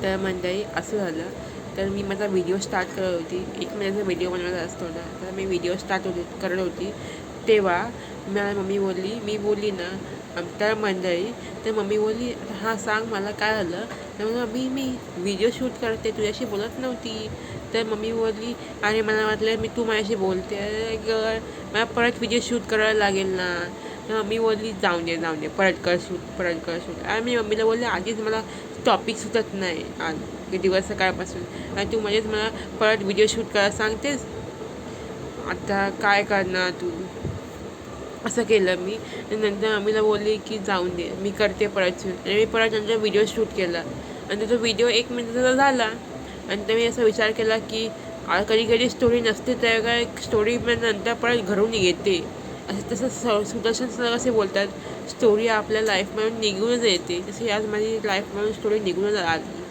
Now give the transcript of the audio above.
तर मंडळी असं झालं, तर मी माझा व्हिडिओ स्टार्ट करत होती. 1 मिनिटाचा व्हिडिओ बनवायचा असतो ना, तर मी व्हिडिओ करत होती. तेव्हा मला मम्मी बोलली, मी बोलली ना तर मंडळी, तर मम्मी बोलली, हां सांग मला काय झालं. तर मी व्हिडिओ शूट करते, तुझ्याशी बोलत नव्हती. तर मम्मी बोलली, आणि मला वाटलं तू माझ्याशी बोलते. अरे गं, मला परत व्हिडिओ शूट करायला लागेल ना. तर मम्मी बोलली, जाऊन दे परत कर शूट. आणि मी मम्मीला बोलले, आधीच मला टॉपिक सुचत नाही आज दिवस सकाळपासून, आणि तू म्हणजेच मला परत व्हिडिओ शूट करायला सांगतेस. आता काय करणार तू. असं केलं मी. नंतर मम्मीला बोलली की जाऊन दे, मी करते परत शूट. आणि मी परत नंतर व्हिडिओ शूट केला, आणि तो व्हिडिओ 1 मिनिटाचा झाला. आणि तर मी असा विचार केला की कधी कधी स्टोरी नसते तर काय, स्टोरी नंतर परत घरून येते. असं तसं सुदर्शन सर असे बोलतात, स्टोरी आपल्या लाईफमधून निघूनच येते. तशी आज माझी लाईफमधून स्टोरी निघूनच आली.